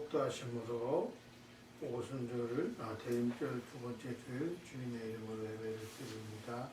복도하심으로 오순절 대임절 두 번째 주일 주님의 이름으로 예배를 드립니다.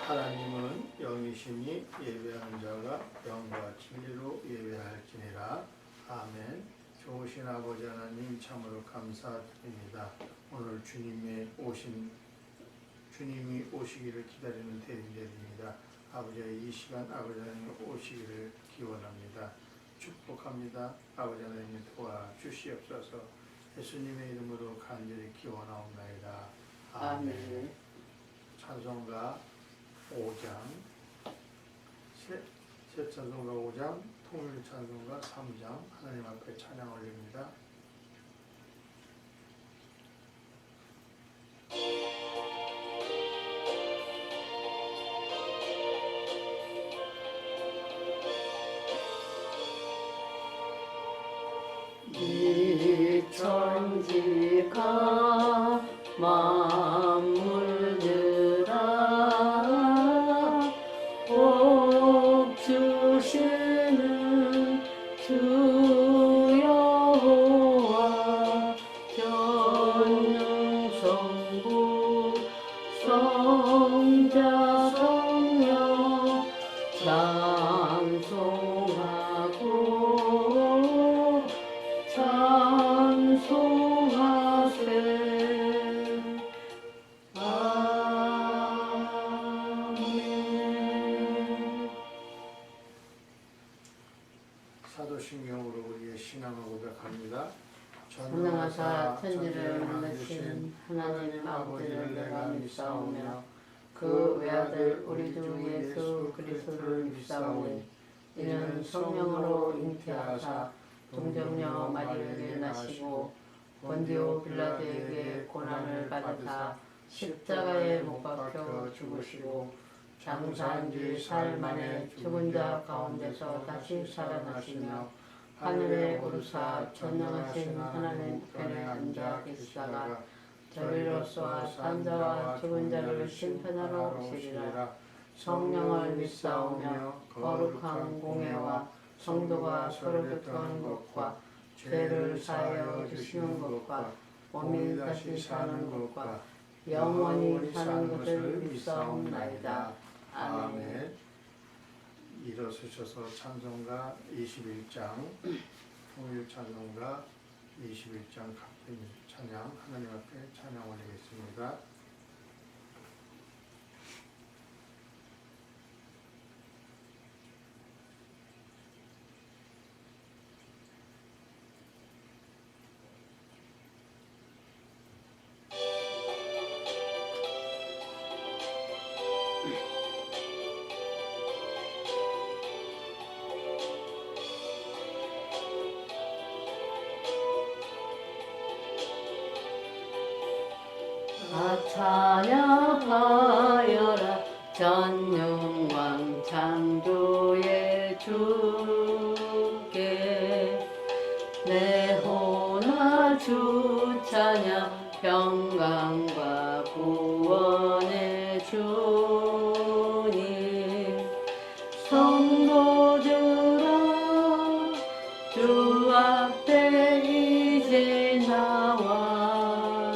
하나님은 영이시니 예배하는 자가 영과 진리로 예배할지니라. 아멘. 좋으신 아버지 하나님 참으로 감사드립니다. 오늘 주님이 오시기를 기다리는 대인들입니다. 아버지의 이 시간 아버지 하나님 오시기를 기원합니다. 축복합니다. 아버지 하나님 도와주시옵소서. 예수님의 이름으로 간절히 기원하옵나이다. 아멘. 찬송가 5장, 새 찬송가 5장, 통일 찬송가 3장, 하나님 앞에 찬양 올립니다. 이 천지가 만물들아 복 주시는 주 여호와 전능성부 성자 성령 찬송하고 찬송하세. 아멘. 사도신경으로 우리의 신앙을 고백합니다. 전능하사 천지를 만드신 하나님 아버지를 내가 믿사오며 그 외아들 우리 주 예수 그리스도를 믿사오니 이는 성령으로 잉태하사 동정녀 마리아에게 나시고 본디오 빌라도에게 고난을 받으사 십자가에 못 박혀 죽으시고 장사한 지 사흘 만에 죽은 자 가운데서 다시 살아나시며 하늘에 오르사 전능하신 하나님 편에 앉아 계시다가 저리로서 산자와 죽은 자를 심판하러 오시리라. 성령을 믿사오며 거룩한 공회와 성도가 서로 교통하는 것과 죄를 사하여 주시는 것과 몸이 다시 사는 것과 영원히 사는 것을 믿사옵나이다. 아멘. 일어서셔서 찬송가 21장, 통일 찬송가 21장 같은 찬양 하나님 앞에 찬양 올리겠습니다. 찬양하여라 전능왕 창조의 주께 내 호나 주 찬양 평강과 구원의 주님 성도들아 주 앞에 이제 나와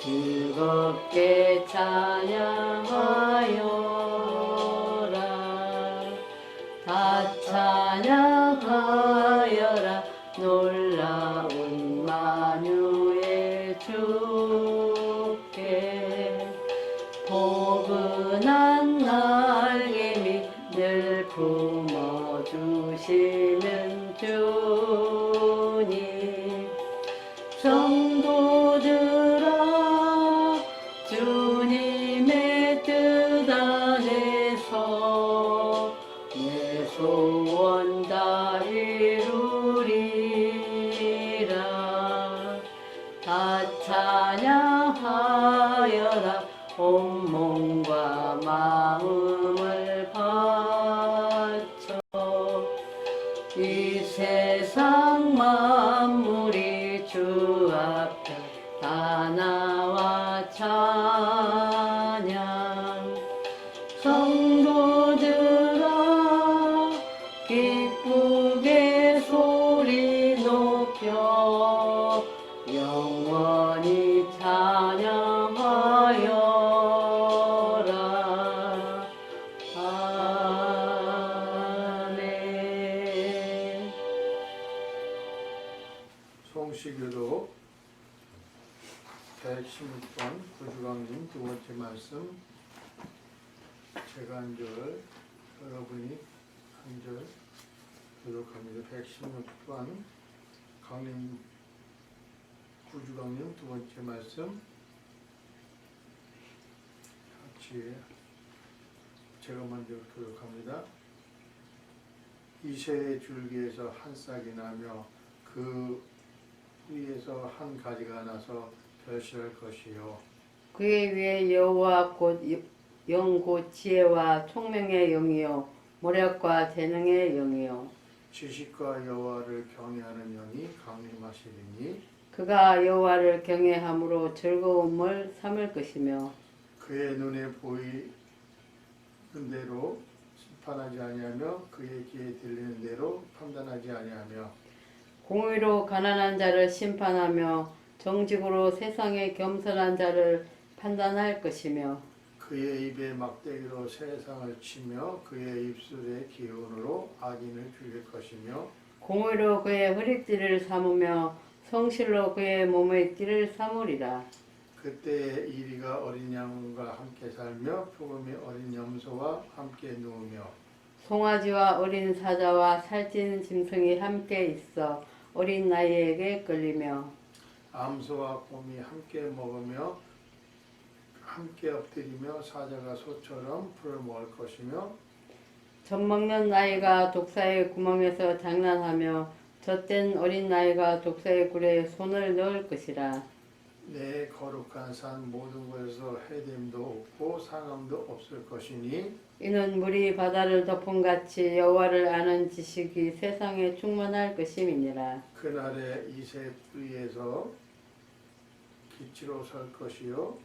즐겁게 찬양하여라. 다 찬양하여라. 놀라운 만유의 주께 포근한 날개 밑 늘 품어주시는 주님 성도들아 주님의 뜻 안에서 내 소원 다 이루리라. 다 이 세상 만물이 주 앞에 다 나와 찬양. 성도들아 기쁘게 소리 높여 영원히 찬양하여라. 아멘. 송시교도 116번 구주강림 두 번째 말씀, 제가 한 절, 여러분이 한 절 교독합니다. 116번 강림 구주강림 두 번째 말씀 같이 제가 먼저 교독합니다. 이새의 줄기에서 한 싹이 나며 그 위에서 한 가지가 나서 결실할 것이요. 그의 위에 여호와 곧 지혜와 총명의 영이요 모략과 재능의 영이요 지식과 여호와를 경외하는 영이 강림하시리니 그가 여호와를 경외함으로 즐거움을 삼을 것이며 그의 눈에 보이는 대로 심판하지 아니하며 그의 귀에 들리는 대로 판단하지 아니하며 공의로 가난한 자를 심판하며 정직으로 세상에 겸손한 자를 판단할 것이며 그의 입에 막대기로 세상을 치며 그의 입술의 기운으로 악인을 죽일 것이며 공의로 그의 허리띠를 삼으며 성실로 그의 몸의 띠를 삼으리라. 그때에 이리가 어린 양과 함께 살며 표범이 어린 염소와 함께 누우며 송아지와 어린 사자와 살찐 짐승이 함께 있어 어린 나이에게 끌리며 암소와 곰이 함께 먹으며 함께 엎드리며 사자가 소처럼 풀을 먹을 것이며 젖먹는 나이가 독사의 구멍에서 장난하며 젖된 어린 나이가 독사의 굴에 손을 넣을 것이라. 내 거룩한 산 모든 곳에서 해됨도 없고 상함도 없을 것이니 이는 물이 바다를 덮음같이 여호와를 아는 지식이 세상에 충만할 것임이니라. 그날에 이새 위에서 기치로 설 것이요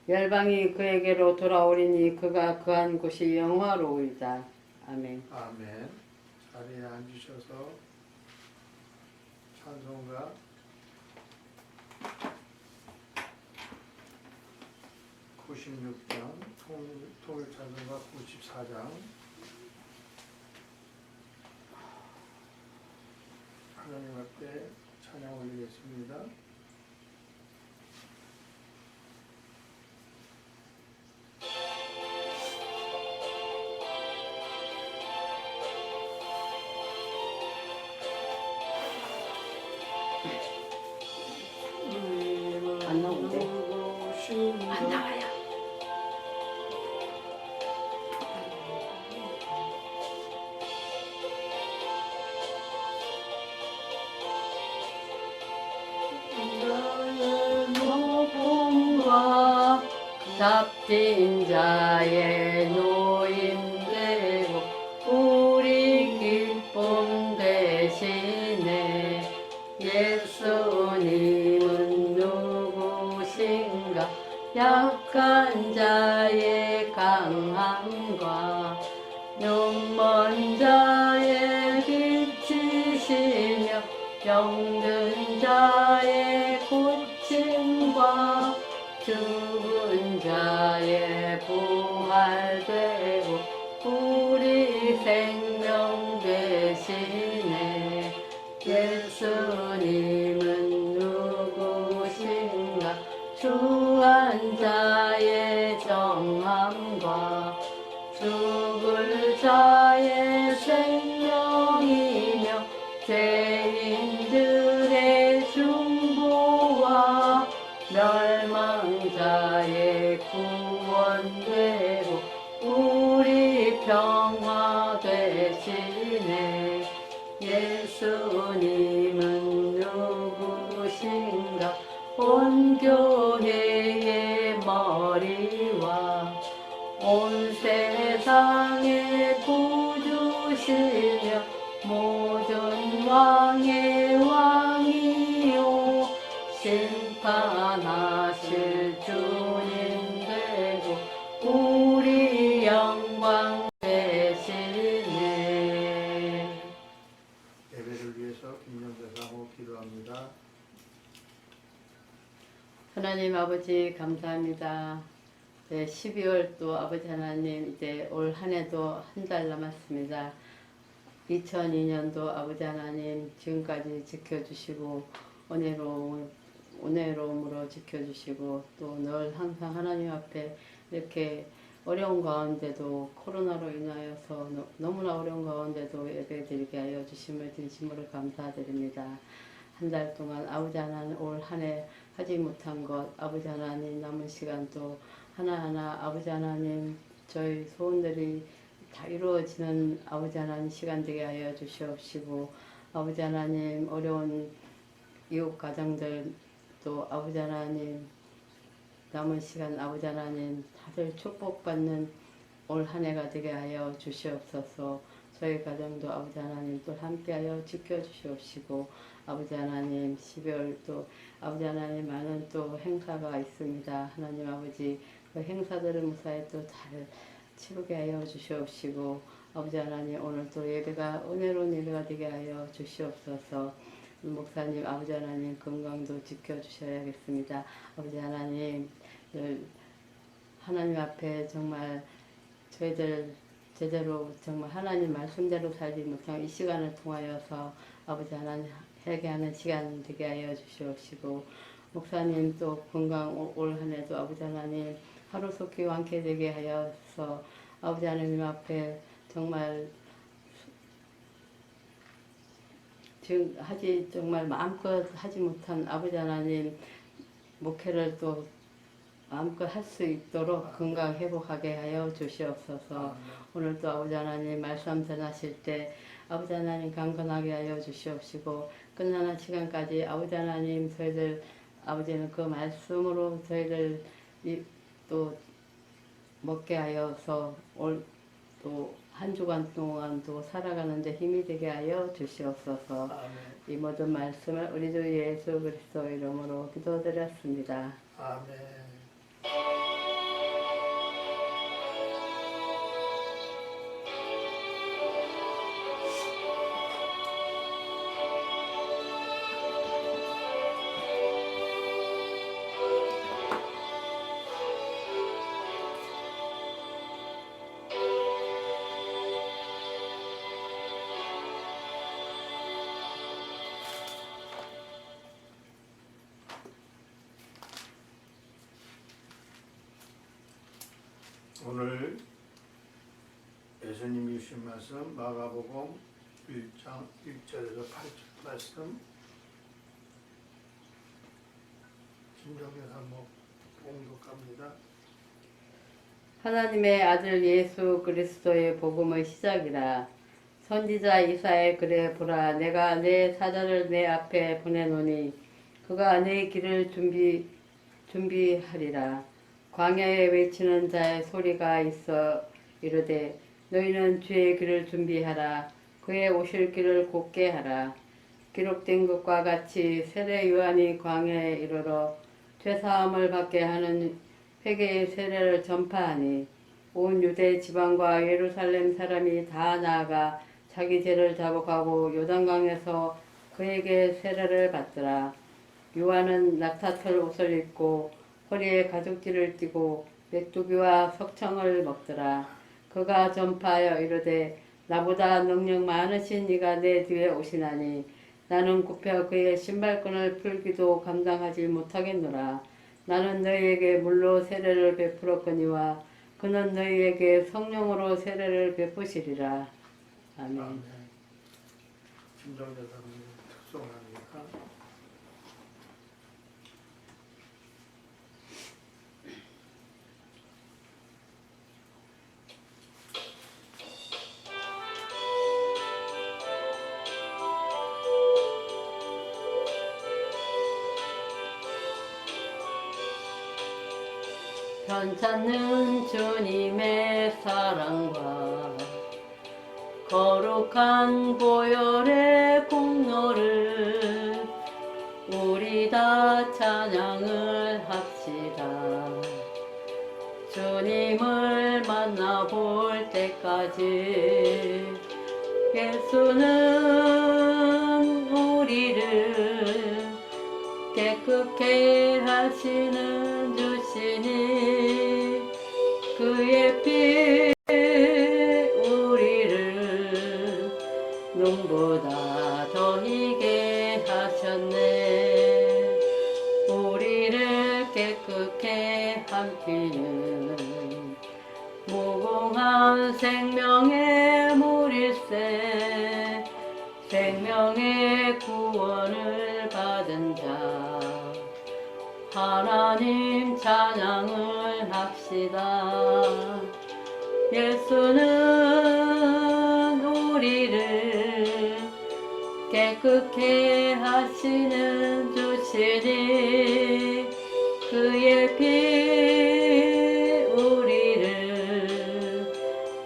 열방이 그에게로 돌아오리니 그가 거한 곳이 영화로우리다. 아멘. 아멘. 자리에 앉으셔서 찬송가 96장 통일찬송가 94장 하나님 앞에 찬양 올리겠습니다. 안 나오는데? 안 나와요. 높음과 잡힌 자의 노임되고 우리 기쁨 대신에 예수님은 누구신가? 약한 자의 강함과 눈먼 자의 빛이시며 병든 자의 고침과 죽은 자의 부활되고 우리 생명 되시네. 예수님은 누구신가? 주한 자의 정함과 죽을 자의 생명이며 죄인들의 중보와 멸망자의 구원되고 우리 평화 되시네. 예수님은 누구신가? 온 교회의 머리와 온 세상의 구주시며 모든 왕의 왕이요 심판하실 주님 되고 우리 영광 되시네. 예배를 위해서 김영대 사모 기도합니다. 하나님 아버지 감사합니다. 12월 또 아버지 하나님 이제 올 한 해도 한 달 남았습니다. 2002년도 아버지 하나님 지금까지 지켜주시고 은혜로움으로 지켜주시고 또 늘 항상 하나님 앞에 이렇게 어려운 가운데도 코로나로 인하여서 너무나 어려운 가운데도 예배드리게 하여 주심을 진심으로 감사드립니다. 한 달 동안 아버지 하나님 올 한 해 하지 못한 것 아버지 하나님 남은 시간도 하나하나 아버지 하나님 저희 소원들이 다 이루어지는 아버지 하나님 시간 되게 하여 주시옵시고 아버지 하나님 어려운 이웃 가정들도 아버지 하나님 남은 시간 아버지 하나님 다들 축복받는 올 한 해가 되게 하여 주시옵소서. 저희 가정도 아버지 하나님 또 함께하여 지켜주시옵시고 아버지 하나님 12월 또 아버지 하나님 많은 또 행사가 있습니다. 하나님 아버지 그 행사들을 무사히 또 잘 치르게 하여 주시옵시고 아버지 하나님 오늘 또 예배가 은혜로운 예배가 되게 하여 주시옵소서. 목사님 아버지 하나님 건강도 지켜주셔야겠습니다. 아버지 하나님 하나님 앞에 정말 저희들 제대로 정말 하나님 말씀대로 살지 못한 이 시간을 통하여서 아버지 하나님 회개하는 시간 되게 하여 주시옵시고 목사님 또 건강 올 한 해도 아버지 하나님 하루속히 완쾌 되게 하여서 아버지 하나님 앞에 정말 지금 정말 마음껏 하지 못한 아버지 하나님 목회를 또 마음껏 할 수 있도록 건강 회복하게 하여 주시옵소서. 오늘 또 아버지 하나님 말씀 전하실 때 아버지 하나님 강건하게 하여 주시옵시고 끝나는 시간까지 아버지 하나님 저희들 아버지는 그 말씀으로 저희들 또 먹게 하여서 또 한 주간 동안 또 살아가는데 힘이 되게 하여 주시옵소서. 아멘. 이 모든 말씀을 우리 주 예수 그리스도 이름으로 기도드렸습니다. 아멘. 오늘 예수님이 주신 말씀 마가복음 1장 1절에서 8절 말씀 김정현 사모 봉독합니다. 하나님의 아들 예수 그리스도의 복음의 시작이라. 선지자 이사의 글에 보라 내가 내 사자를 내 앞에 보내노니 그가 내 길을 준비하리라. 광야에 외치는 자의 소리가 있어 이르되 너희는 주의 길을 준비하라. 그의 오실 길을 곧게 하라. 기록된 것과 같이 세례 요한이 광야에 이르러 죄사함을 받게 하는 회개의 세례를 전파하니 온 유대 지방과 예루살렘 사람이 다 나아가 자기 죄를 자복하고 요단강에서 그에게 세례를 받더라. 요한은 낙타털 옷을 입고 허리에 가죽띠를 띠고 메뚜기와 석청을 먹더라. 그가 전파하여 이르되 나보다 능력 많으신 이가 내 뒤에 오시나니 나는 굽혀 그의 신발끈을 풀기도 감당하지 못하겠노라. 나는 너희에게 물로 세례를 베풀었거니와 그는 너희에게 성령으로 세례를 베푸시리라. 아멘. 아멘. 김정현 사모님 특송합니다. 편찮는 주님의 사랑과 거룩한 보혈의 공로를 우리 다 찬양을 합시다. 주님을 만나볼 때까지 예수는 우리를 깨끗게 하시는 주시니 그의 피 우리를 눈보다 더 희게 하셨네. 우리를 깨끗게 한 피는 무궁한 생명의 물일세. 생명의 구원을 받은 자 하나님 찬양을 합시다. 예수는 우리를 깨끗게 하시는 주시니 그의 피 우리를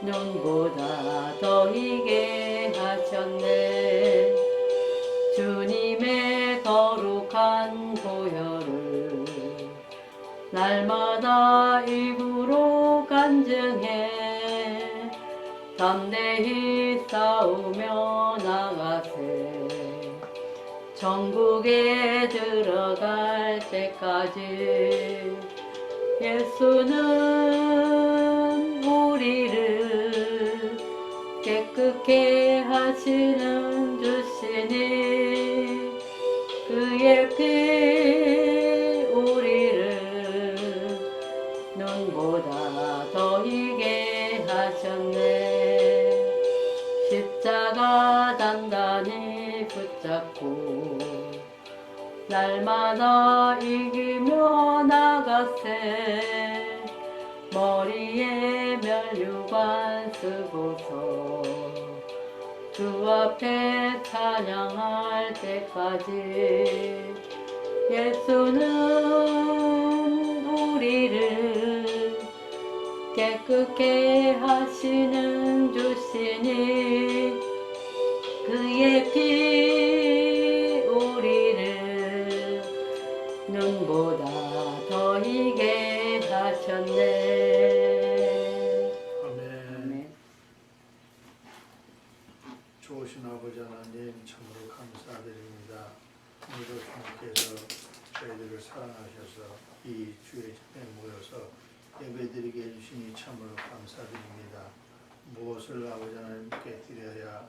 눈보다 더 희게 하셨네. 주님의 거룩한 보혈을 날마다 입으로 간증해 담대히 싸우며 나가세. 천국에 들어갈 때까지 예수는 우리를 깨끗게 하시는 주시니 그의 피 우리를 눈보다 더 희게 하셨네. 십자가 단단히 붙잡고 날마다 이기며 나가세. 머리에 면류관 쓰고서 주 앞에 찬양할 때까지 예수는 우리를 깨끗게 하시는 주시니 그의 피 우리를 눈보다 더 희게 하셨네. 아멘. 좋으신 아버지 하나님 참으로 감사드립니다. 오늘도 주님께서 저희들을 사랑하셔서 이 주의 집에 모여서 예배드리게 해주시니 참으로 감사드립니다. 무엇을 아버지 하나님께 드려야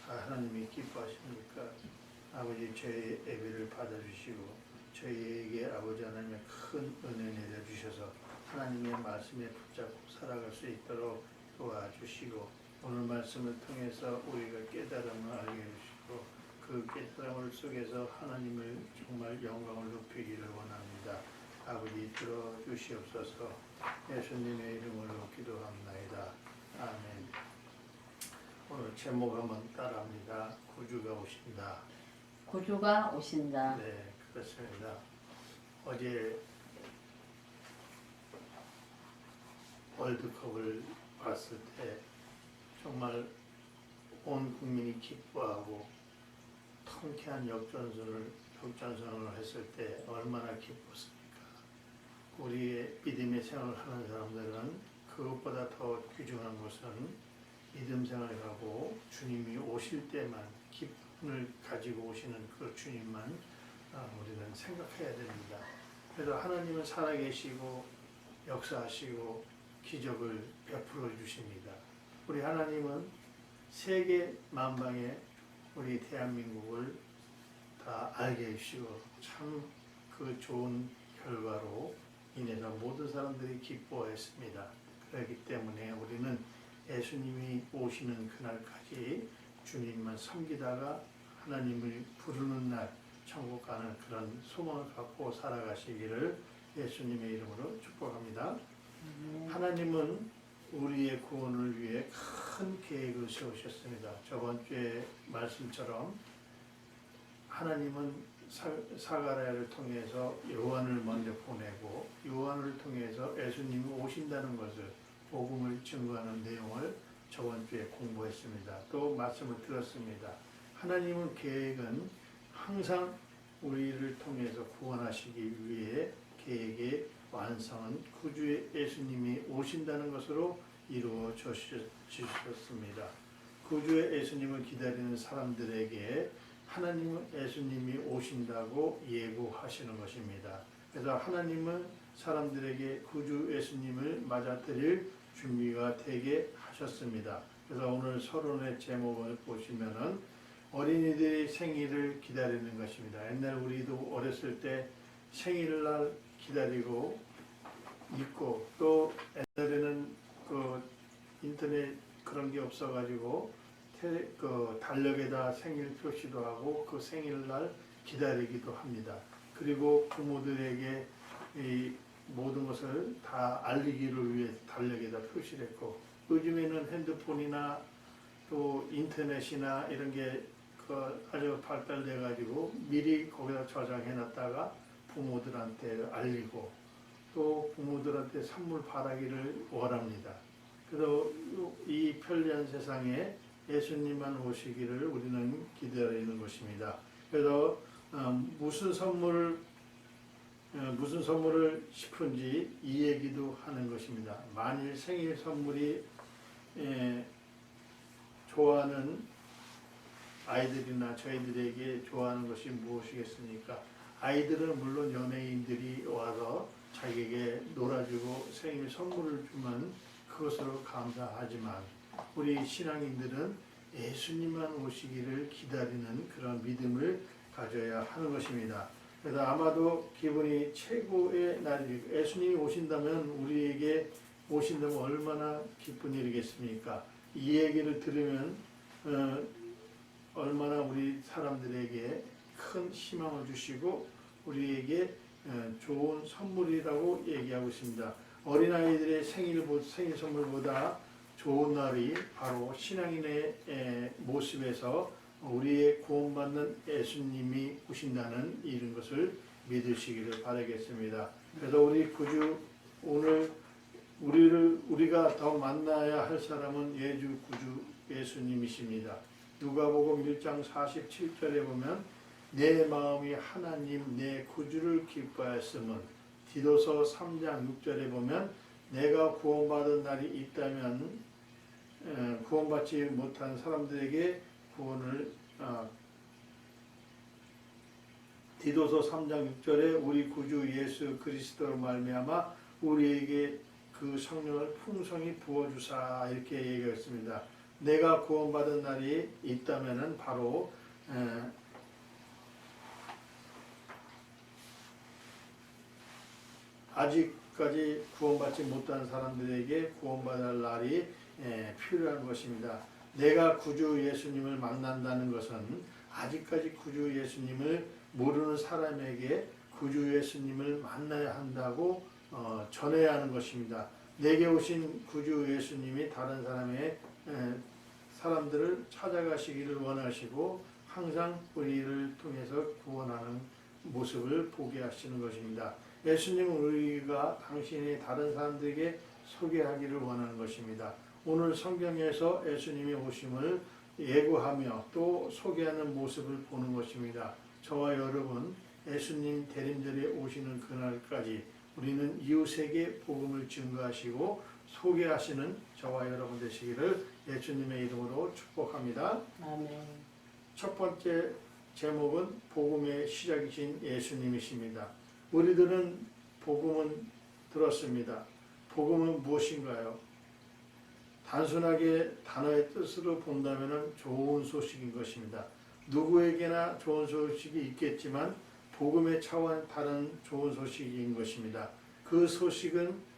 하나님이 기뻐하십니까? 아버지 저희 예배를 받아주시고 저희에게 아버지 하나님의 큰 은혜 내려주셔서 하나님의 말씀에 붙잡고 살아갈 수 있도록 도와주시고 오늘 말씀을 통해서 우리가 깨달음을 알게 해주시고 그 깨달음을 속에서 하나님을 정말 영광을 높이기를 원합니다. 아버지 들어주시옵소서. 예수님의 이름으로 기도합나이다. 아멘. 오늘 제목 한번 따라합니다. 구주가 오신다. 구주가 오신다. 네, 그렇습니다. 어제 월드컵을 봤을 때 정말 온 국민이 기뻐하고 통쾌한 역전선을 했을 때 얼마나 기뻤습니까? 우리의 믿음의 생활을 하는 사람들은 그것보다 더 귀중한 것은 믿음 생활하고 주님이 오실 때만 기쁨을 가지고 오시는 그 주님만 우리는 생각해야 됩니다. 그래서 하나님은 살아계시고 역사하시고 기적을 베풀어 주십니다. 우리 하나님은 세계 만방에 우리 대한민국을 다 알게 해주시고 참 그 좋은 결과로 인해서 모든 사람들이 기뻐했습니다. 그렇기 때문에 우리는 예수님이 오시는 그날까지 주님만 섬기다가 하나님을 부르는 날 천국 가는 그런 소망을 갖고 살아가시기를 예수님의 이름으로 축복합니다. 하나님은 우리의 구원을 위해 큰 계획을 세우셨습니다. 저번 주에 말씀처럼 하나님은 사가랴를 통해서 요한을 먼저 보내고 요한을 통해서 예수님이 오신다는 것을 복음을 증거하는 내용을 저번 주에 공부했습니다. 또 말씀을 들었습니다. 하나님의 계획은 항상 우리를 통해서 구원하시기 위해 계획의 완성은 구주의 예수님이 오신다는 것으로 이루어 주셨습니다. 구주의 예수님을 기다리는 사람들에게 하나님은 예수님이 오신다고 예고하시는 것입니다. 그래서 하나님은 사람들에게 구주 예수님을 맞아들일 준비가 되게 하셨습니다. 그래서 오늘 서론의 제목을 보시면은 어린이들의 생일을 기다리는 것입니다. 옛날 우리도 어렸을 때 생일날 기다리고 있고, 또 옛날에는 그 인터넷 그런 게 없어가지고 그 달력에다 생일 표시도 하고 그 생일날 기다리기도 합니다. 그리고 부모들에게 이 모든 것을 다 알리기를 위해 달력에다 표시를 했고, 요즘에는 핸드폰이나 또 인터넷이나 이런 게 아주 발달돼 가지고 미리 거기다 저장해 놨다가 부모들한테 알리고 또 부모들한테 선물 바라기를 원합니다. 그래서 이 편리한 세상에 예수님만 오시기를 우리는 기다리는 것입니다. 그래서 무슨 선물을 싶은지 이 얘기도 하는 것입니다. 만일 생일 선물이 좋아하는 아이들이나 저희들에게 좋아하는 것이 무엇이겠습니까? 아이들은 물론 연예인들이 와서 자기에게 놀아주고 생일 선물을 주면 그것으로 감사하지만, 우리 신앙인들은 예수님만 오시기를 기다리는 그런 믿음을 가져야 하는 것입니다. 그래서 아마도 기분이 최고의 날이, 예수님이 오신다면 우리에게 오신다면 얼마나 기쁜 일이겠습니까? 이 얘기를 들으면 얼마나 우리 사람들에게 큰 희망을 주시고 우리에게 좋은 선물이라고 얘기하고 있습니다. 어린아이들의 생일 선물보다 좋은 날이 바로 신앙인의 모습에서 우리의 구원받는 예수님이 오신다는 이런 것을 믿으시기를 바라겠습니다. 그래서 우리 구주, 오늘 우리가 더 만나야 할 사람은 구주 예수님이십니다. 누가복음 1장 47절에 보면 내 마음이 하나님 내 구주를 기뻐하였음은, 디도서 3장 6절에 보면 내가 구원받은 날이 있다면 구원받지 못한 사람들에게 구원을, 디도서 3장 6절에 우리 구주 예수 그리스도로 말미암아 우리에게 그 성령을 풍성히 부어주사 이렇게 얘기했습니다. 내가 구원받은 날이 있다면은 바로 아직까지 구원받지 못한 사람들에게 구원받을 날이 필요한 것입니다. 내가 구주 예수님을 만난다는 것은 아직까지 구주 예수님을 모르는 사람에게 구주 예수님을 만나야 한다고 전해야 하는 것입니다. 내게 오신 구주 예수님이 다른 사람들을 찾아가시기를 원하시고 항상 우리를 통해서 구원하는 모습을 보게 하시는 것입니다. 예수님은 우리가 당신이 다른 사람들에게 소개하기를 원하는 것입니다. 오늘 성경에서 예수님이 오심을 예고하며 또 소개하는 모습을 보는 것입니다. 저와 여러분, 예수님 대림절에 오시는 그날까지 우리는 이웃에게 복음을 증거하시고 소개하시는 저와 여러분 되시기를 예수님의 이름으로 축복합니다. 아멘. 첫 번째 제목은 복음의 시작이신 예수님이십니다. 우리들은 복음은 들었습니다. 복음은 무엇인가요? 단순하게 단어의 뜻으로 본다면 좋은 소식인 것입니다. 누구에게나 좋은 소식이 있겠지만 복음의 차원 다른 좋은 소식인 것입니다. 그 소식은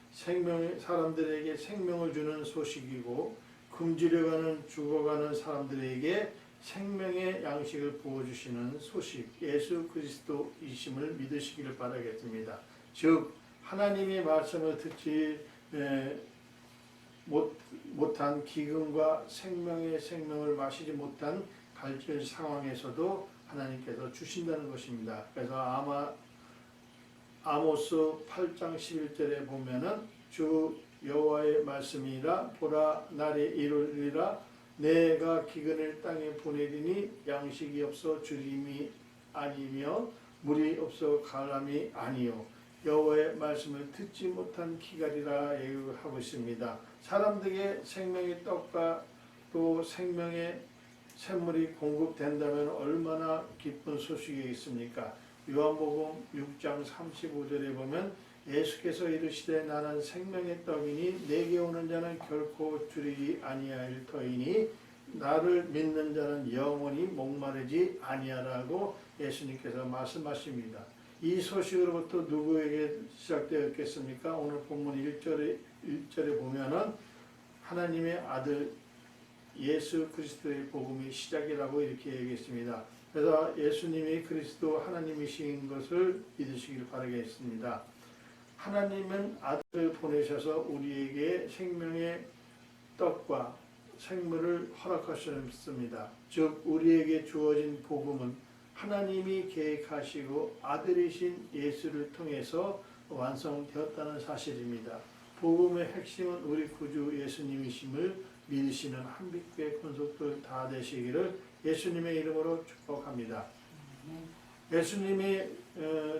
사람들에게 생명을 주는 소식이고, 굶주려가는 죽어가는 사람들에게 생명의 양식을 부어주시는 소식, 예수 그리스도이심을 믿으시기를 바라겠습니다. 즉 하나님의 말씀을 듣지 못한 기근과 생명을 마시지 못한 갈증 상황에서도 하나님께서 주신다는 것입니다. 그래서 아모스 8장 11절에 보면은 주 여호와의 말씀이라. 보라, 날이 이르리라. 내가 기근을 땅에 보내리니 양식이 없어 주림이 아니며 물이 없어 가람이 아니요 여호와의 말씀을 듣지 못한 기갈이라 예고하고 있습니다. 사람들에게 생명의 떡과 또 생명의 샘물이 공급된다면 얼마나 기쁜 소식이겠습니까? 요한복음 6장 35절에 보면 예수께서 이르시되 나는 생명의 떡이니 내게 오는 자는 결코 줄이지 아니할 터이니 나를 믿는 자는 영원히 목마르지 아니하라고 예수님께서 말씀하십니다. 이 소식으로부터 누구에게 시작되었겠습니까? 오늘 본문 1절에 보면은 하나님의 아들 예수 그리스도의 복음이 시작이라고 이렇게 얘기했습니다. 그래서 예수님이 그리스도 하나님이신 것을 믿으시길 바라겠습니다. 하나님은 아들을 보내셔서 우리에게 생명의 떡과 생물을 허락하셨습니다. 즉 우리에게 주어진 복음은 하나님이 계획하시고 아들이신 예수를 통해서 완성되었다는 사실입니다. 복음의 핵심은 우리 구주 예수님이심을 믿으시는 한빛교회 권속들 다 되시기를 예수님의 이름으로 축복합니다. 예수님이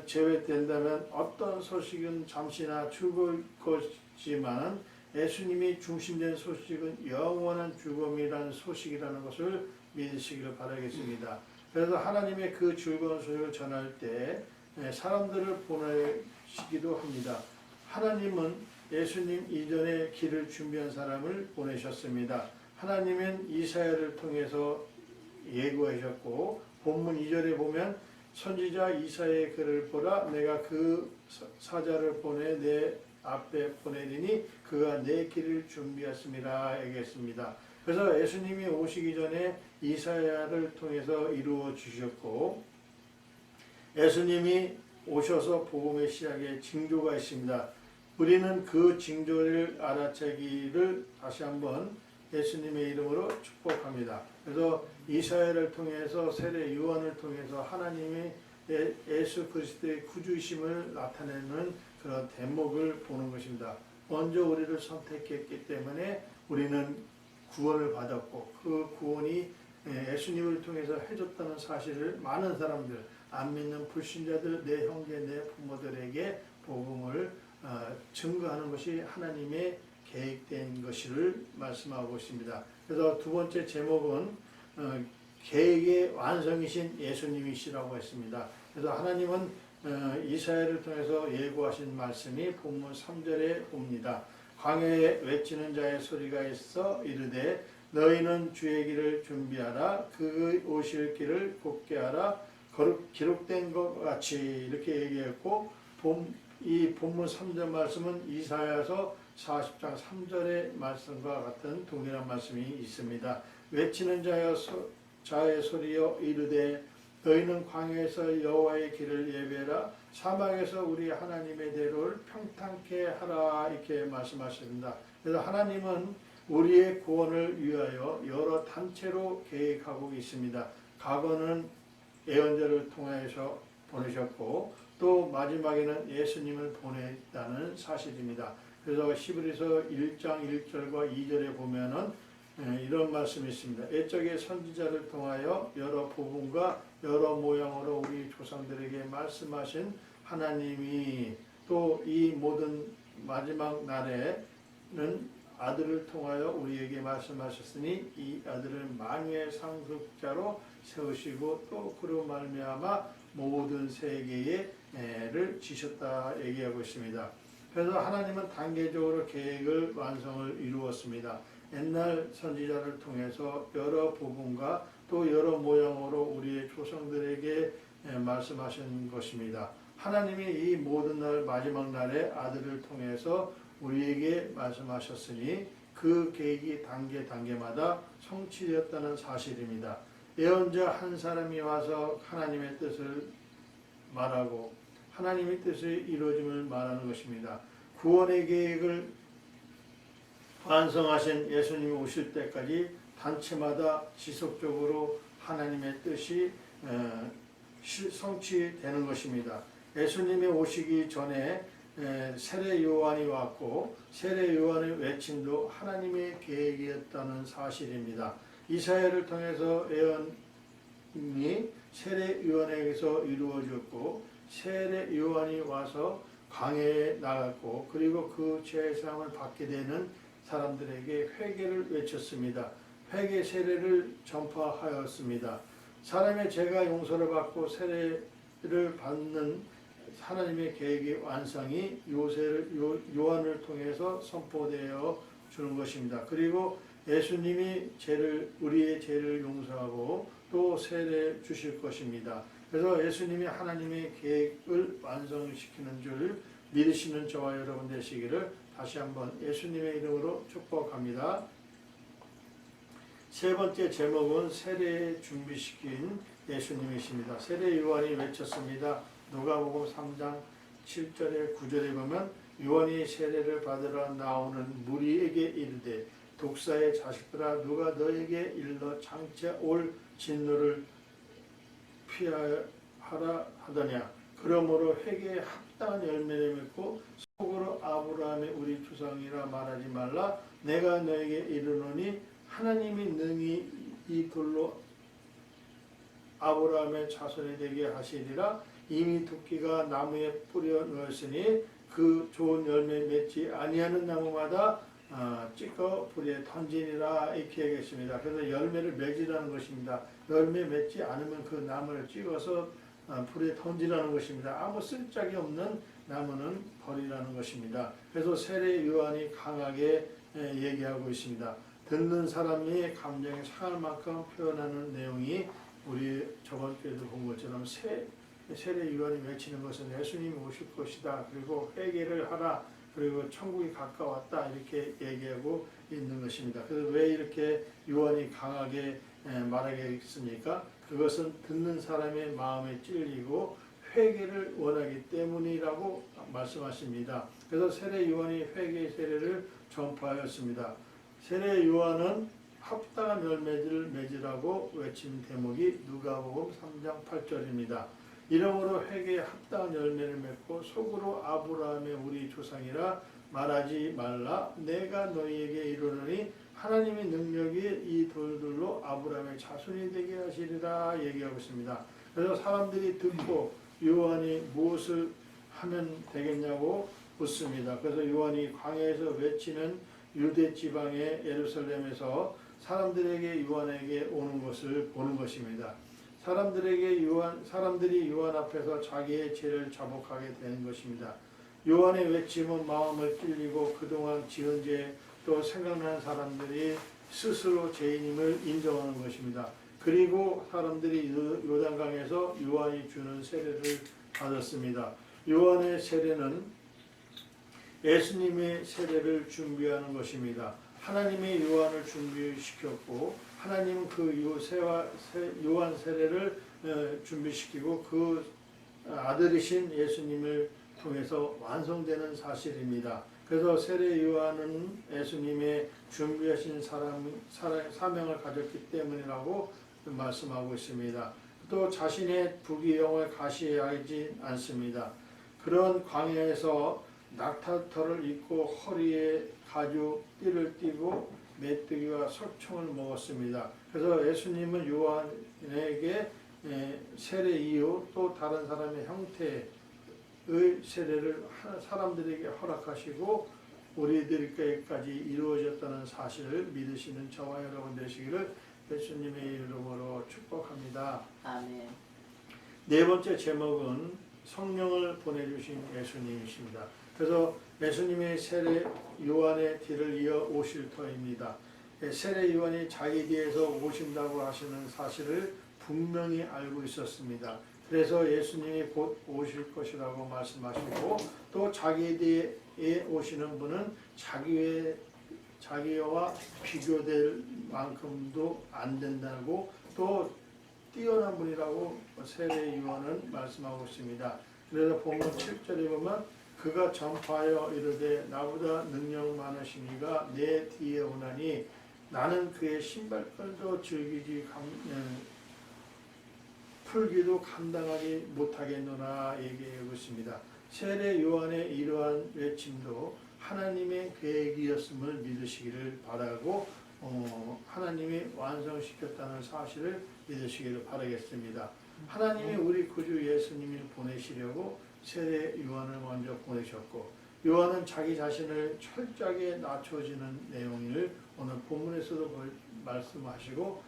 제외된다면 어떤 소식은 잠시나 죽을 것이지만 예수님이 중심된 소식은 영원한 죽음이라는 소식이라는 것을 믿으시기를 바라겠습니다. 그래서 하나님의 그 즐거운 소식을 전할 때 사람들을 보내시기도 합니다. 하나님은 예수님 이전에 길을 준비한 사람을 보내셨습니다. 하나님은 이사야를 통해서 예고하셨고 본문 2절에 보면 선지자 이사야의 글을 보라 내가 그 사자를 보내 내 앞에 보내리니 그가 내 길을 준비했음이라 얘기했습니다. 그래서 예수님이 오시기 전에 이사야를 통해서 이루어 주셨고 예수님이 오셔서 복음의 시작에 징조가 있습니다. 우리는 그 징조를 알아채기를 다시 한번 예수님의 이름으로 축복합니다. 그래서 이사야를 통해서 세례 요한을 통해서 하나님의 예수 그리스도의 구주이심을 나타내는 그런 대목을 보는 것입니다. 먼저 우리를 선택했기 때문에 우리는 구원을 받았고 그 구원이 예수님을 통해서 해줬다는 사실을 많은 사람들, 안 믿는 불신자들, 내 형제, 내 부모들에게 복음을 증거하는 것이 하나님의 계획된 것을 말씀하고 있습니다. 그래서 두 번째 제목은 계획의 완성이신 예수님이시라고 했습니다. 그래서 하나님은 이사야를 통해서 예고하신 말씀이 본문 3절에 봅니다. 광야에 외치는 자의 소리가 있어 이르되 너희는 주의 길을 준비하라 그 오실 길을 곱게 하라 기록된 것 같이 이렇게 얘기했고 이 본문 3절 말씀은 이사야서 40장 3절의 말씀과 같은 동일한 말씀이 있습니다. 외치는 자의 소리여 이르되 너희는 광야에서 여호와의 길을 예배하라 사막에서 우리 하나님의 대로를 평탄케 하라 이렇게 말씀하십니다. 그래서 하나님은 우리의 구원을 위하여 여러 단체로 계획하고 있습니다. 과거는 예언자를 통해서 보내셨고 또 마지막에는 예수님을 보냈다는 사실입니다. 그래서 히브리서 1장 1절과 2절에 보면은 이런 말씀이 있습니다. 옛적의 선지자를 통하여 여러 복음과 여러 모양으로 우리 조상들에게 말씀하신 하나님이 또 이 모든 마지막 날에는 아들을 통하여 우리에게 말씀하셨으니 이 아들을 만유의 상속자로 세우시고 또 그로 말미암아 모든 세계에 를 지셨다 얘기하고 있습니다. 그래서 하나님은 단계적으로 계획을 완성을 이루었습니다. 옛날 선지자를 통해서 여러 복음과 또 여러 모양으로 우리의 조상들에게 말씀하신 것입니다. 하나님이 이 모든 날 마지막 날에 아들을 통해서 우리에게 말씀하셨으니 그 계획이 단계마다 성취되었다는 사실입니다. 예언자 한 사람이 와서 하나님의 뜻을 말하고 하나님의 뜻이 이루어짐을 말하는 것입니다. 구원의 계획을 완성하신 예수님이 오실 때까지 단체마다 지속적으로 하나님의 뜻이 성취되는 것입니다. 예수님이 오시기 전에 세례 요한이 왔고 세례 요한의 외침도 하나님의 계획이었다는 사실입니다. 이사야를 통해서 예언이 세례 요한에게서 이루어졌고 세례 요한이 와서 광야에 나갔고 그리고 그 제사함을 받게 되는 사람들에게 회개를 외쳤습니다. 회개 세례를 전파하였습니다. 사람의 죄가 용서를 받고 세례를 받는 하나님의 계획의 완성이 요한을 통해서 선포되어 주는 것입니다. 그리고 예수님이 우리의 죄를 용서하고 또 세례 주실 것입니다. 그래서 예수님이 하나님의 계획을 완성시키는 줄 믿으시는 저와 여러분 되시기를 다시 한번 예수님의 이름으로 축복합니다. 세 번째 제목은 세례 준비시킨 예수님이십니다. 세례 요한이 외쳤습니다. 누가복음 3장 7절에 9절에 보면 요한이 세례를 받으러 나오는 무리에게 이르되 독사의 자식들아 누가 너에게 일러 장차 올 진노를 피하라 하더냐. 그러므로 회개에 합당한 열매를 맺고 속으로 아브라함의 우리 조상이라 말하지 말라. 내가 너에게 이르노니 하나님이 능히 이 돌로 아브라함의 자손이 되게 하시리라. 이미 도끼가 나무에 뿌려 놓았으니 그 좋은 열매 맺지 아니하는 나무마다 찍어 불에 던지니라 이렇게 얘기했습니다. 그래서 열매를 맺으라는 것입니다. 열매 맺지 않으면 그 나무를 찍어서 불에 던지라는 것입니다. 아무 쓸짝이 없는 나무는 버리라는 것입니다. 그래서 세례 요한이 강하게 얘기하고 있습니다. 듣는 사람이 감정이 상할 만큼 표현하는 내용이 우리 저번 주에도 본 것처럼 세례 요한이 외치는 것은 예수님이 오실 것이다. 그리고 회개를 하라. 그리고 천국이 가까웠다. 이렇게 얘기하고 있는 것입니다. 그래서 왜 이렇게 요한이 강하게 말하겠습니까? 그것은 듣는 사람의 마음에 찔리고 회개를 원하기 때문이라고 말씀하십니다. 그래서 세례 요한이 회개 세례를 전파하였습니다. 세례 요한은 합당한 열매를 맺으라고 외친 대목이 누가복음 3장 8절입니다. 이러므로 회개에 합당한 열매를 맺고 속으로 아브라함의 우리 조상이라 말하지 말라. 내가 너희에게 이르노니 하나님의 능력이 이 돌들로 아브라함의 자손이 되게 하시리라 얘기하고 있습니다. 그래서 사람들이 듣고 요한이 무엇을 하면 되겠냐고 묻습니다. 그래서 요한이 광야에서 외치는 유대 지방의 예루살렘에서 사람들에게 요한에게 오는 것을 보는 것입니다. 사람들이 요한 앞에서 자기의 죄를 자복하게 되는 것입니다. 요한의 외침은 마음을 찔리고 그동안 지은 죄 또 생각나는 사람들이 스스로 죄인임을 인정하는 것입니다. 그리고 사람들이 요단강에서 요한이 주는 세례를 받았습니다. 요한의 세례는 예수님의 세례를 준비하는 것입니다. 하나님이 요한을 준비시켰고 하나님은 그 요한 세례를 준비시키고 그 아들이신 예수님을 통해서 완성되는 사실입니다. 그래서 세례 요한은 예수님의 준비하신 사명을 가졌기 때문이라고 말씀하고 있습니다. 또 자신의 부귀영화에 가시하지 않습니다. 그런 광야에서 낙타털을 입고 허리에 가죽 띠를 띠고 메뚜기와 석청을 먹었습니다. 그래서 예수님은 요한에게 세례 이후 또 다른 사람의 형태의 세례를 사람들에게 허락하시고 우리들에게까지 이루어졌다는 사실을 믿으시는 저와 여러분 되시기를 예수님의 이름으로 축복합니다. 아멘. 네 번째 제목은 성령을 보내주신 예수님이십니다. 그래서 예수님의 세례 요한의 뒤를 이어 오실 터입니다. 세례 요한이 자기 뒤에서 오신다고 하시는 사실을 분명히 알고 있었습니다. 그래서 예수님이 곧 오실 것이라고 말씀하시고 또 자기 뒤에 오시는 분은 자기와 비교될 만큼도 안 된다고 또 뛰어난 분이라고 세례 요한은 말씀하고 있습니다. 그래서 본문 7절에 보면 그가 전파하여 이르되 나보다 능력 많으신 이가 내 뒤에 오나니 나는 그의 신발끈도 풀기도 감당하지 못하겠노라 얘기하고 있습니다. 세례 요한의 이러한 외침도 하나님의 계획이었음을 믿으시기를 바라고 하나님이 완성시켰다는 사실을 믿으시기를 바라겠습니다. 하나님이 우리 구주 예수님을 보내시려고 세례 요한을 먼저 보내셨고 요한은 자기 자신을 철저하게 낮춰지는 내용을 오늘 본문에서도 말씀하시고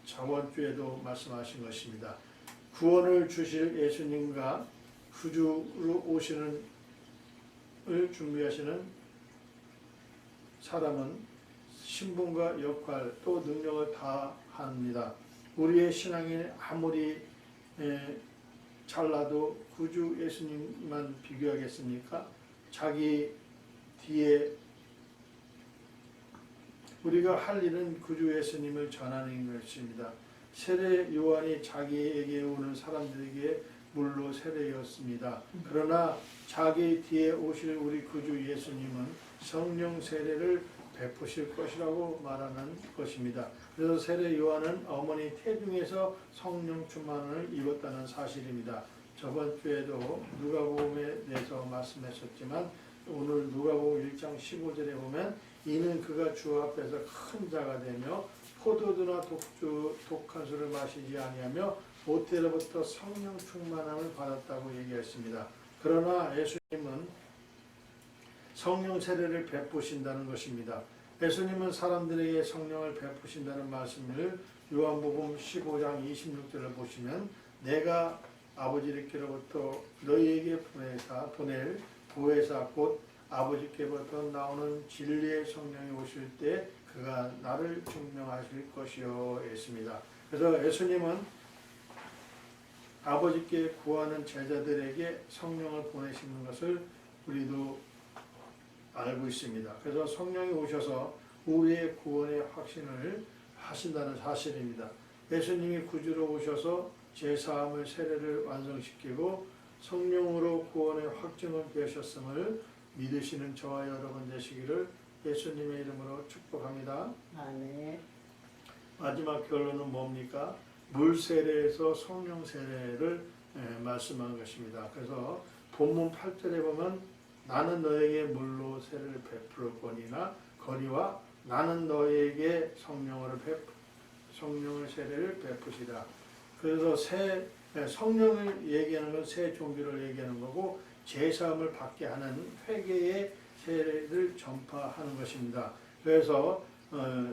저번 주에도 말씀하신 것입니다. 구원을 주실 예수님과 구주로 오시는 을 준비하시는 사람은 신분과 역할 또 능력을 다 합니다. 우리의 신앙이 아무리 잘나도 구주 예수님만 비교하겠습니까? 자기 뒤에 우리가 할 일은 구주 예수님을 전하는 것입니다. 세례 요한이 자기에게 오는 사람들에게 물로 세례였습니다. 그러나 자기 뒤에 오실 우리 구주 예수님은 성령 세례를 베푸실 것이라고 말하는 것입니다. 그래서 세례 요한은 어머니 태중에서 성령 충만을 입었다는 사실입니다. 저번 주에도 누가복음에 대해서 말씀하셨지만 오늘 누가복음 1장 15절에 보면 이는 그가 주 앞에서 큰 자가 되며 포도주나 독한 술을 마시지 아니하며 모태로부터 성령 충만함을 받았다고 얘기했습니다. 그러나 예수님은 성령 세례를 베푸신다는 것입니다. 예수님은 사람들에게 성령을 베푸신다는 말씀을 요한복음 15장 26절을 보시면 내가 아버지께로부터 너희에게 보낼 보혜사 곧 아버지께로부터 나오는 진리의 성령이 오실 때 그가 나를 증명하실 것이요 했습니다. 그래서 예수님은 아버지께 구하는 제자들에게 성령을 보내시는 것을 우리도 알고 있습니다. 그래서 성령이 오셔서 우리의 구원의 확신을 하신다는 사실입니다. 예수님이 구주로 오셔서 제사함을 세례를 완성시키고 성령으로 구원의 확증을 되셨음을 믿으시는 저와 여러분 되시기를 예수님의 이름으로 축복합니다. 아멘. 마지막 결론은 뭡니까? 물 세례에서 성령 세례를 말씀한 것입니다. 그래서 본문 8절에 보면 나는 너에게 물로 세례를 베풀 거니나 거리와 나는 너에게 성령을 세례를 베푸시라. 그래서 성령을 얘기하는 건 새 종교를 얘기하는 거고 제사함을 받게 하는 회개의 세례를 전파하는 것입니다. 그래서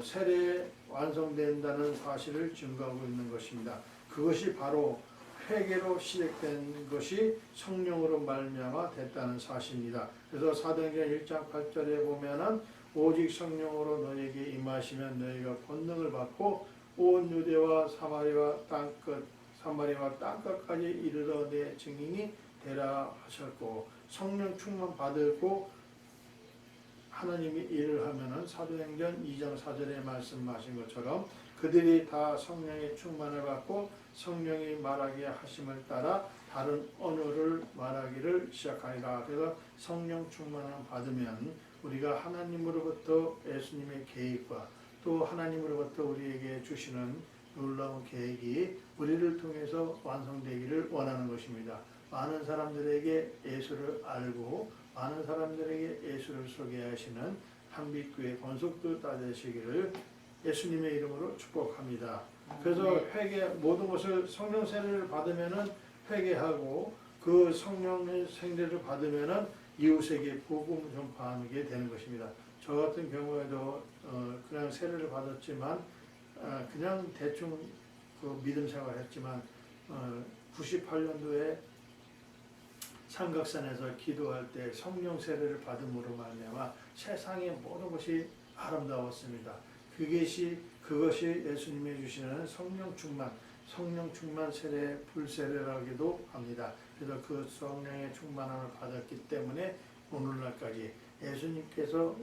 세례 완성된다는 사실을 증거하고 있는 것입니다. 그것이 바로 회개로 시작된 것이 성령으로 말미암아 됐다는 사실입니다. 그래서 사도행전 1장 8절에 보면은 오직 성령으로 너에게 임하시면 너희가 권능을 받고 온 유대와 사마리아와 땅끝까지 이르러 내 증인이 되라 하셨고 성령 충만 받고 하나님이 일을 하면은 사도행전 2장 4절에 말씀하신 것처럼 그들이 다 성령의 충만을 받고 성령이 말하게 하심을 따라 다른 언어를 말하기를 시작하리라. 그래서 성령 충만을 받으면 우리가 하나님으로부터 예수님의 계획과 또 하나님으로부터 우리에게 주시는 놀라운 계획이 우리를 통해서 완성되기를 원하는 것입니다. 많은 사람들에게 예수를 알고 많은 사람들에게 예수를 소개하시는 한빛교회 권속도 되시기를 예수님의 이름으로 축복합니다. 그래서 회개 모든 것을 성령 세례를 받으면은 회개하고 그 성령의 세례를 받으면은 이웃에게 복음 전파하게 되는 것입니다. 저 같은 경우에도 그냥 세례를 받았지만 그냥 대충 그 믿음 생활했지만 98년도에 삼각산에서 기도할 때 성령 세례를 받음으로 말미암아 세상의 모든 것이 아름다웠습니다. 그것이 예수님이 주시는 성령 충만 세례 불세례라기도 합니다. 그래서 그 성령의 충만함을 받았기 때문에 오늘날까지 예수님께서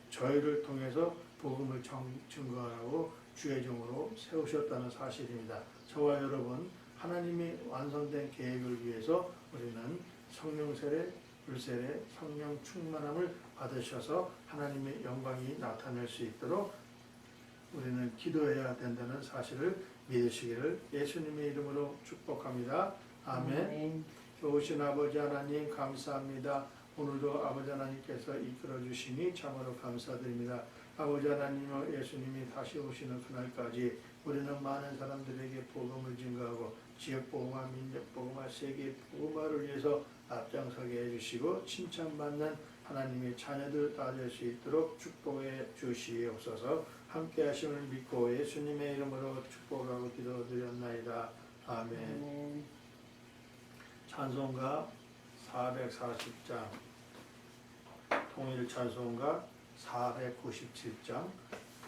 저희를 통해서 복음을 증거하라고 주의 종으로 세우셨다는 사실입니다. 저와 여러분 하나님이 완성된 계획을 위해서 우리는 성령 세례, 불세례, 성령 충만함을 받으셔서 하나님의 영광이 나타날 수 있도록 우리는 기도해야 된다는 사실을 믿으시기를 예수님의 이름으로 축복합니다. 아멘. 좋으신 아버지 하나님 감사합니다. 오늘도 아버지 하나님께서 이끌어 주시니 참으로 감사드립니다. 아버지 하나님과 예수님이 다시 오시는 그날까지 우리는 많은 사람들에게 복음을 증거하고 지역 복음화, 민족 복음화, 세계 복음화를 위해서 앞장서게 해주시고 칭찬받는 하나님의 자녀들 다 될 수 있도록 축복해 주시옵소서. 함께 하심을 믿고 예수님의 이름으로 축복하고 기도드렸나이다. 아멘. 찬송가 440장, 통일 찬송가 497장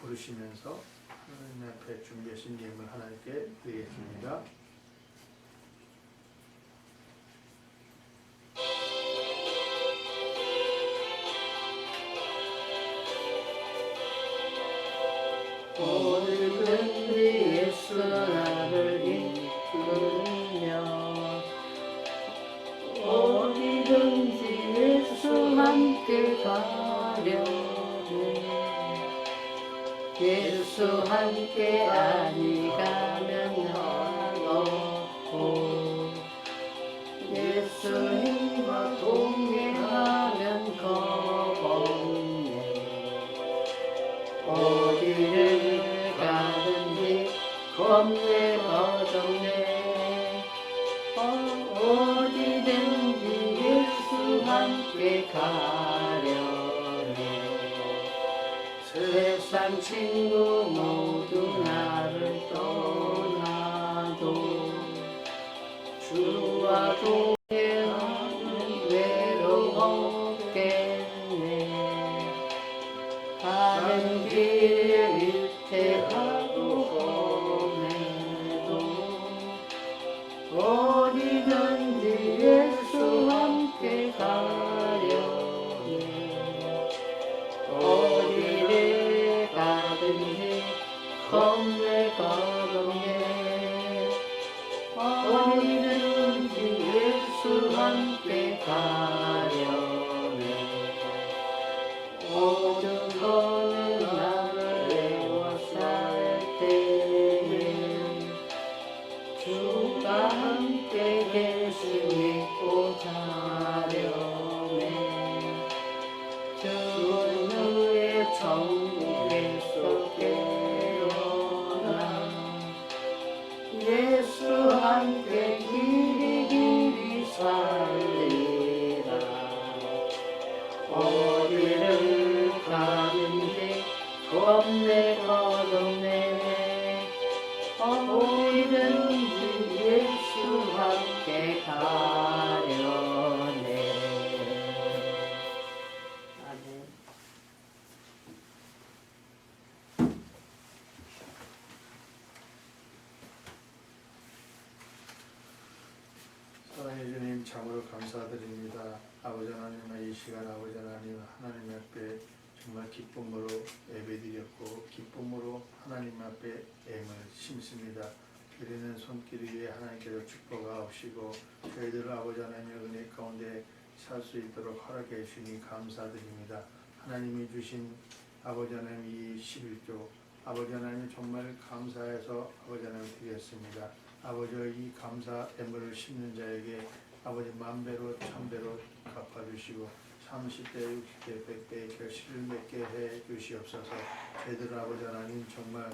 부르시면서 하나님 앞에 준비하신 예물 하나님께 드리겠습니다. 어디든지 예수 나를 이끌며 어디든지 예수 함께 가려네 예수 함께 아니 가면 난 없고 예수님과 동행하면 겁없네 어디를 가든지 겁내 걱정내 어디든지 예수 함께 가려네 세상 친구 모두 나를 떠나도 주와 동행하면 외로움 없겠네 가는 길에 위태하고 험해도 어디든지 예수 함께 가려네 어디를 가든지 겁내 걱정해 어디든지 예수 함께 가려네 모든 거는 나를 애워쌀 때에 주가 함께 계시 믿고 자려네 주는 후에 천국에서 깨어나 예수 함께 길이 길이 살리라 어디를 가든지 겁내 걱정내 어디든지 예수 함께 가려네 아멘. 사랑해 주님 참으로 감사드립니다. 아버지 하나님의 이 시간 아버지 하나님 앞에 정말 기쁨으로 예배드렸고 기쁨으로 하나님 앞에 애을 심습니다. 드리는 손길 위에 하나님께서 축복하옵시고 저희들을 아버지 하나님의 은혜 가운데 살 수 있도록 허락해 주시니 감사드립니다. 하나님이 주신 아버지 하나님 이 11조 아버지 하나님 정말 감사해서 아버지 하나님 드렸습니다. 아버지 이 감사 애물을 심는 자에게 아버지 만배로 천배로 갚아주시고 30배, 60배, 100배 결실을 맺게 해 주시옵소서. 저희들 아버지 하나님 정말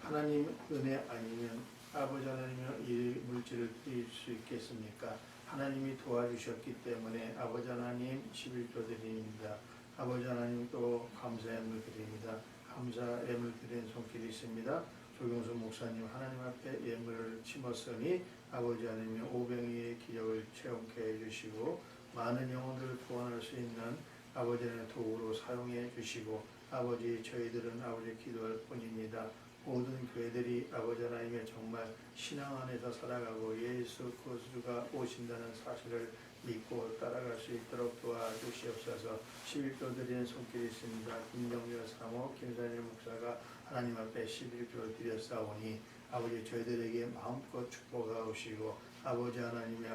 하나님 은혜 아니면 아버지 하나님의 이 물질을 드릴 수 있겠습니까? 하나님이 도와주셨기 때문에 아버지 하나님 11조 드립니다. 아버지 하나님 또 감사 애물 드립니다. 감사 애물 드리는 손길이 있습니다. 조경수 목사님 하나님 앞에 예물을 심었으니 아버지 하나님의 오병이의 기적을 체험케 해주시고 많은 영혼들을 구원할 수 있는 아버지 하나님의 도구로 사용해 주시고 아버지 저희들은 아버지 기도할 뿐입니다. 모든 교회들이 아버지 하나님의 정말 신앙 안에서 살아가고 예수 그리스도가 오신다는 사실을 믿고 따라갈 수 있도록 도와주시옵소서. 11조 드리는 손길이 있습니다. 김정렬 사모 김산일 목사가 하나님 앞에 11조를 드렸사오니 아버지 저희들에게 마음껏 축복하옵시고 아버지 하나님의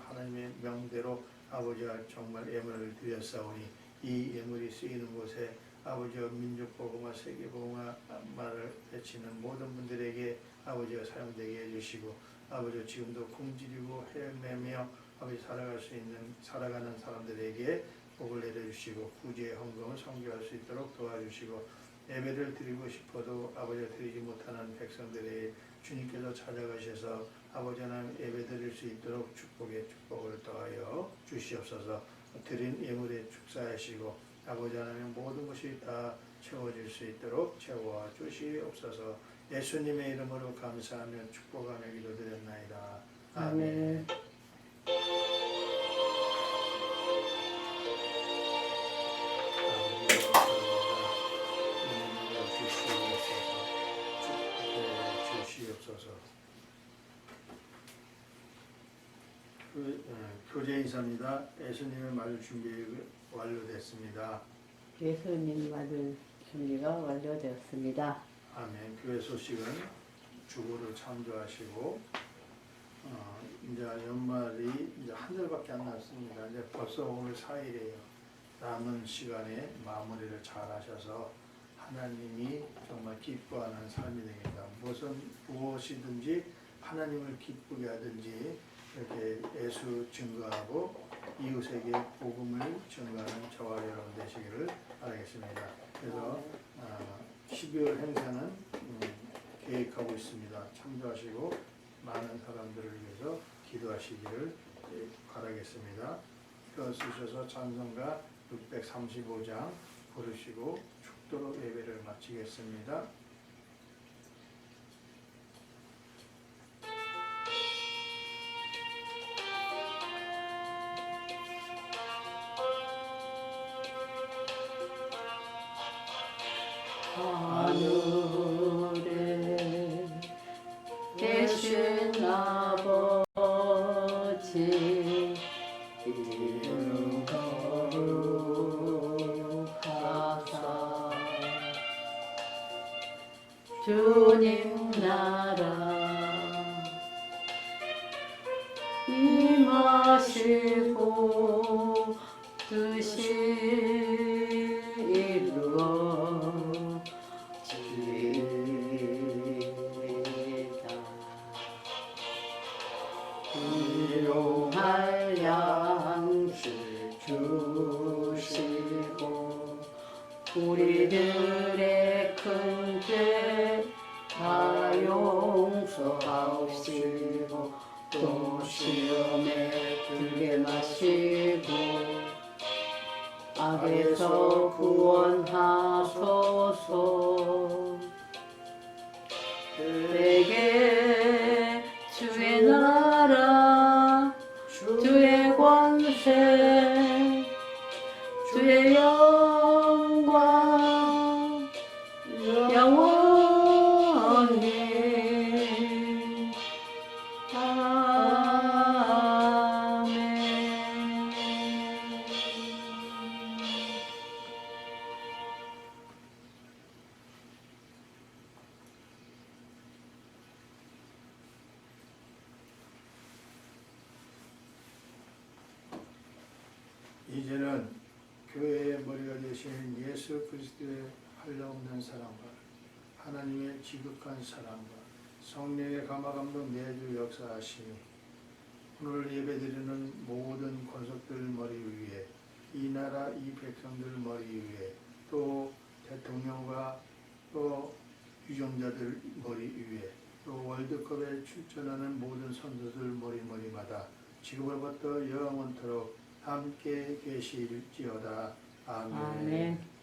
하나님의 명대로 아버지와 정말 예물을 드렸사오니 이 예물이 쓰이는 곳에 아버지와 민족복음화 세계복음화 말을 외치는 모든 분들에게 아버지가 사용되게 해주시고 아버지 지금도 굶주리고 헤매며 아버지 살아가는 사람들에게 복을 내려주시고 구제의 헌금을 성교할 수 있도록 도와주시고 예배를 드리고 싶어도 아버지가 드리지 못하는 백성들의 주님께서 찾아가셔서 아버지 하나님 예배 드릴 수 있도록 축복을 더하여 주시옵소서. 드린 예물에 축사하시고 아버지 하나님 모든 것이 다 채워질 수 있도록 채워 주시옵소서. 예수님의 이름으로 감사하며 축복하며 기도드렸나이다. 아멘. 주시옵소서. 교제 인사입니다. 예수님의 맞을 준비 완료됐습니다. 예수님 맞을 준비가 완료되었습니다. 아멘. 교회 소식은 주보를 참조하시고 이제 연말이 이제 한 달밖에 안 남았습니다. 이제 벌써 오늘 4일이에요. 남은 시간에 마무리를 잘 하셔서 하나님이 정말 기뻐하는 삶이 되겠다. 무엇이든지 하나님을 기쁘게 하든지 이렇게 예수 증거하고 이웃에게 복음을 증거하는 저와 여러분 되시기를 바라겠습니다. 그래서 12월 행사는 계획하고 있습니다. 참조하시고 많은 사람들을 위해서 기도하시기를 바라겠습니다. 표 쓰셔서 찬송가 635장 부르시고 축도로 예배를 마치겠습니다. 하늘에 계신 아버지 이름 거룩하사 주님 나라 임하시고 뜻이 이루어지이다. 일용할 양식 주시고 우리들의 큰 죄 다 용서하시고 또 시험에 들게 마시고 악에서 구원하소서. 내게 주의 나라 주의 권세 주의 영광 영원히 아멘. 이제는 교회의 머리가 되신 예수 그리스도의 한량없는 사랑과 하나님의 지극한 사랑과 성령의 감화감동 매주 역사하시니 오늘 예배드리는 모든 권속들 머리 위에 이 나라 이 백성들 머리 위에 또 대통령과 또 유정자들 머리 위에 또 월드컵에 출전하는 모든 선수들 머리마다 지금으로부터 영원토록 함께 계실지어다. 아멘. 아멘.